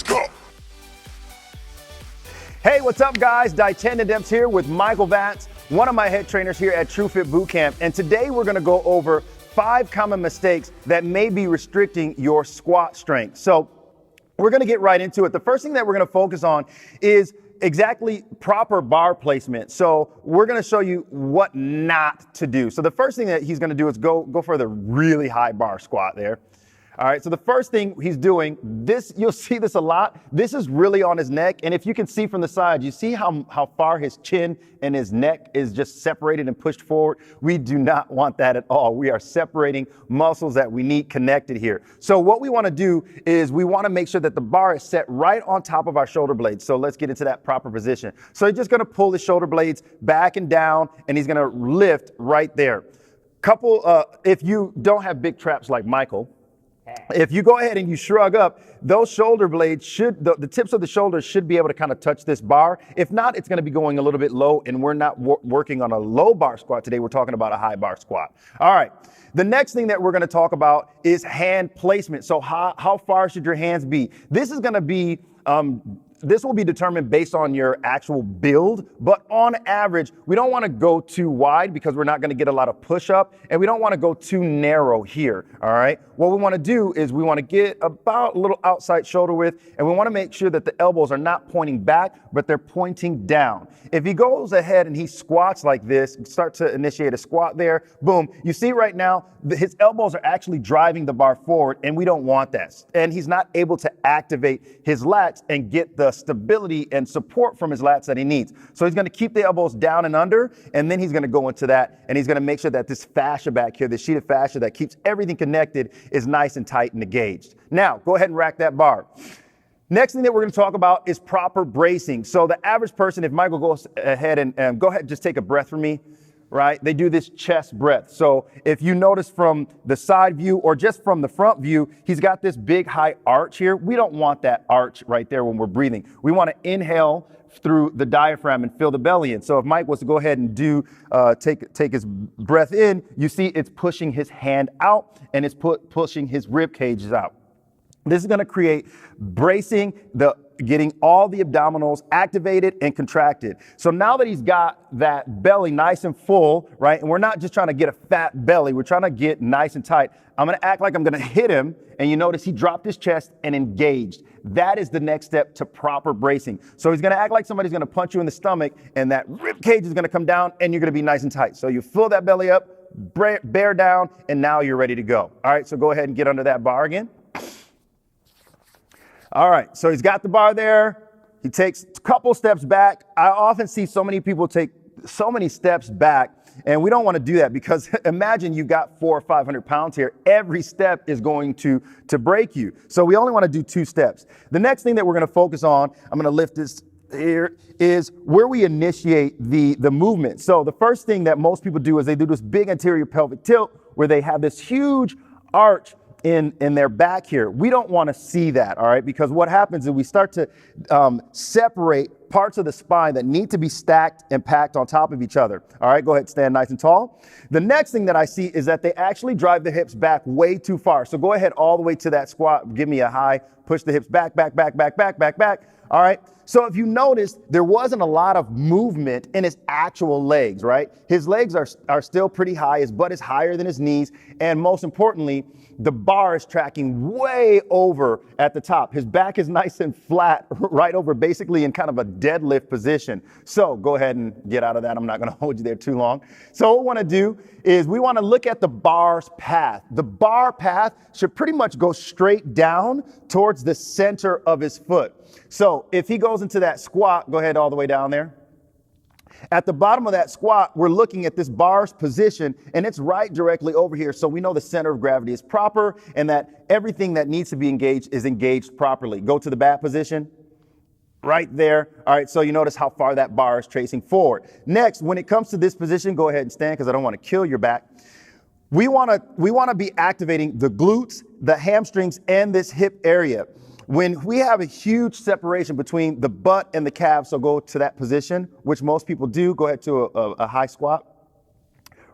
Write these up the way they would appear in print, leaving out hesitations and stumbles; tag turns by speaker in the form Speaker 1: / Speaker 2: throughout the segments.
Speaker 1: go.
Speaker 2: Hey, what's up, guys? Daiten Ademps here with Michael Vance, one of my head trainers here at TrueFit Bootcamp. And today we're going to go over 5 common mistakes that may be restricting your squat strength. So we're going to get right into it. The first thing that we're going to focus on is exactly proper bar placement. So we're going to show you what not to do. So the first thing that he's going to do is go for the really high bar squat there. All right, so the first thing he's doing, this, you'll see this a lot. This is really on his neck. And if you can see from the side, you see how far his chin and his neck is just separated and pushed forward. We do not want that at all. We are separating muscles that we need connected here. So what we want to do is we want to make sure that the bar is set right on top of our shoulder blades. So let's get into that proper position. So he's just going to pull the shoulder blades back and down, and he's going to lift right there. If you don't have big traps like Michael, if you go ahead and you shrug up, those shoulder blades the tips of the shoulders should be able to kind of touch this bar. If not, it's going to be going a little bit low, and we're not working on a low bar squat today. We're talking about a high bar squat. All right. The next thing that we're going to talk about is hand placement. So how far should your hands be? This is going to be this will be determined based on your actual build, but on average, we don't want to go too wide because we're not going to get a lot of push up, and we don't want to go too narrow here, all right? What we want to do is we want to get about a little outside shoulder width, and we want to make sure that the elbows are not pointing back, but they're pointing down. If he goes ahead and he squats like this, start to initiate a squat there, boom, you see right now, his elbows are actually driving the bar forward, and we don't want that. And he's not able to activate his lats and get the stability and support from his lats that he needs. So he's going to keep the elbows down and under, and then he's going to go into that, and he's going to make sure that this fascia back here, this sheet of fascia that keeps everything connected, is nice and tight and engaged. Now, go ahead and rack that bar. Next thing that we're going to talk about is proper bracing. So the average person, if Michael goes ahead and go ahead and just take a breath for me, right? They do this chest breath. So if you notice from the side view or just from the front view, he's got this big high arch here. We don't want that arch right there when we're breathing. We want to inhale through the diaphragm and fill the belly in. So if Mike was to go ahead and take his breath in, you see it's pushing his hand out, and it's pushing his rib cages out. This is going to create bracing, getting all the abdominals activated and contracted. So now that he's got that belly nice and full, right, and we're not just trying to get a fat belly, we're trying to get nice and tight, I'm going to act like I'm going to hit him, and you notice he dropped his chest and engaged. That is the next step to proper bracing. So he's going to act like somebody's going to punch you in the stomach, and that rib cage is going to come down, and you're going to be nice and tight. So you fill that belly up, bear down, and now you're ready to go. All right, so go ahead and get under that bar again. All right, so he's got the bar there. He takes a couple steps back. I often see so many people take so many steps back, and we don't want to do that because imagine you've got 400 or 500 pounds here. Every step is going to break you. So we only want to do 2 steps. The next thing that we're going to focus on, I'm going to lift this here, is where we initiate the movement. So the first thing that most people do is they do this big anterior pelvic tilt where they have this huge arch in their back here. We don't want to see that, all right? Because what happens is we start to separate parts of the spine that need to be stacked and packed on top of each other. All right, go ahead, stand nice and tall. The next thing that I see is that they actually drive the hips back way too far. So go ahead all the way to that squat. Give me a high, push the hips back, back, back, back, back, back, back. All right. So if you notice, there wasn't a lot of movement in his actual legs, right? His legs are still pretty high. His butt is higher than his knees. And most importantly, the bar is tracking way over at the top. His back is nice and flat, right over basically in kind of a deadlift position. So go ahead and get out of that. I'm not going to hold you there too long. So what we want to do is we want to look at the bar's path. The bar path should pretty much go straight down towards the center of his foot. So if he goes into that squat, go ahead all the way down there. At the bottom of that squat, we're looking at this bar's position, and it's right directly over here. So we know the center of gravity is proper and that everything that needs to be engaged is engaged properly. Go to the bat position. Right there. All right, so you notice how far that bar is tracing forward. Next, when it comes to this position, go ahead and stand because I don't want to kill your back. We want to be activating the glutes, the hamstrings, and this hip area. When we have a huge separation between the butt and the calf, so go to that position, which most people do. Go ahead to a high squat.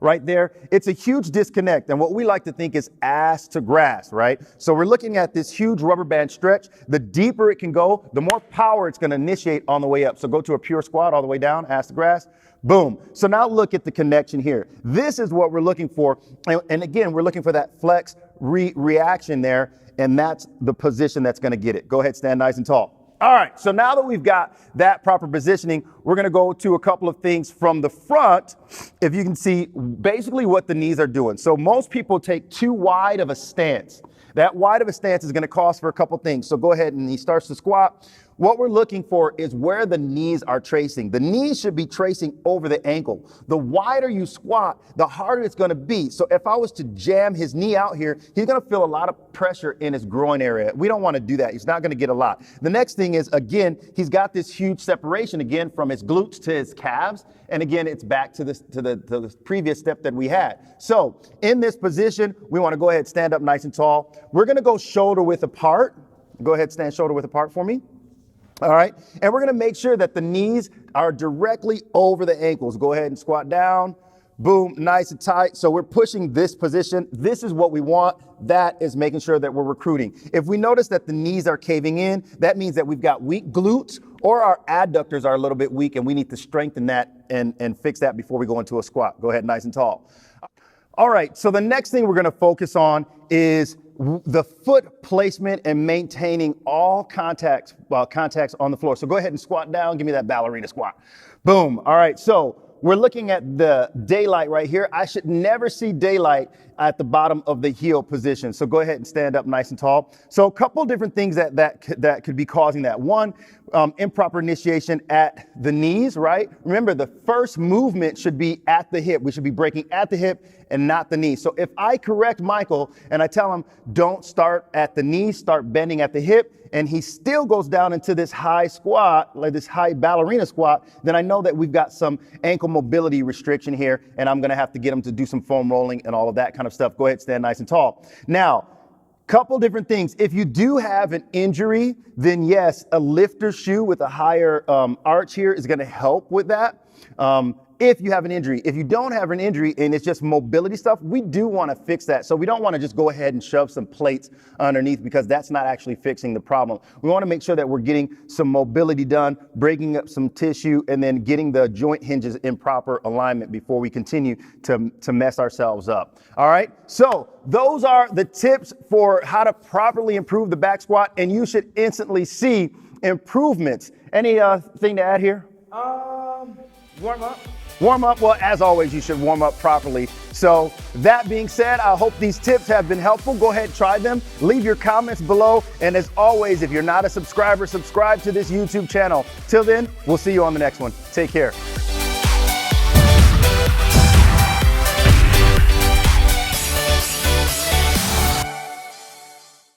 Speaker 2: right there. It's a huge disconnect. And what we like to think is ass to grass, right? So we're looking at this huge rubber band stretch. The deeper it can go, the more power it's going to initiate on the way up. So go to a pure squat all the way down, ass to grass. Boom. So now look at the connection here. This is what we're looking for. And again, we're looking for that flex reaction there. And that's the position that's going to get it. Go ahead, stand nice and tall. All right, so now that we've got that proper positioning, we're going to go to a couple of things from the front, if you can see basically what the knees are doing. So most people take too wide of a stance. That wide of a stance is going to cause for a couple things. So go ahead, and he starts to squat. What we're looking for is where the knees are tracing. The knees should be tracing over the ankle. The wider you squat, the harder it's going to be. So if I was to jam his knee out here, he's going to feel a lot of pressure in his groin area. We don't want to do that. He's not going to get a lot. The next thing is, again, he's got this huge separation again from his glutes to his calves. And again, it's back to the previous step that we had. So in this position, we want to go ahead, stand up nice and tall. We're going to go shoulder width apart. Go ahead, stand shoulder width apart for me. All right, and we're gonna make sure that the knees are directly over the ankles. Go ahead and squat down, boom, nice and tight. So we're pushing this position. This is what we want. That is making sure that we're recruiting. If we notice that the knees are caving in, that means that we've got weak glutes or our adductors are a little bit weak and we need to strengthen that and fix that before we go into a squat. Go ahead, nice and tall. All right, so the next thing we're gonna focus on is the foot placement and maintaining all contacts on the floor. So go ahead and squat down. Give me that ballerina squat. Boom. All right. So we're looking at the daylight right here. I should never see daylight at the bottom of the heel position. So go ahead and stand up nice and tall. So a couple different things that could be causing that. One, improper initiation at the knees, right? Remember, the first movement should be at the hip. We should be breaking at the hip and not the knee. So if I correct Michael and I tell him, don't start at the knee, start bending at the hip, and he still goes down into this high squat, like this high ballerina squat, then I know that we've got some ankle mobility restriction here, and I'm gonna have to get him to do some foam rolling and all of that kind of stuff. Go ahead, stand nice and tall. Now, couple different things. If you do have an injury, then yes, a lifter shoe with a higher arch here is gonna help with that. If you have an injury. If you don't have an injury and it's just mobility stuff, we do want to fix that. So we don't want to just go ahead and shove some plates underneath because that's not actually fixing the problem. We want to make sure that we're getting some mobility done, breaking up some tissue, and then getting the joint hinges in proper alignment before we continue to mess ourselves up. All right. So those are the tips for how to properly improve the back squat, and you should instantly see improvements. Any thing to add here?
Speaker 1: Warm up.
Speaker 2: Warm up, well, as always, you should warm up properly. So that being said, I hope these tips have been helpful. Go ahead, try them. Leave your comments below. And as always, if you're not a subscriber, subscribe to this YouTube channel. Till then, we'll see you on the next one. Take care.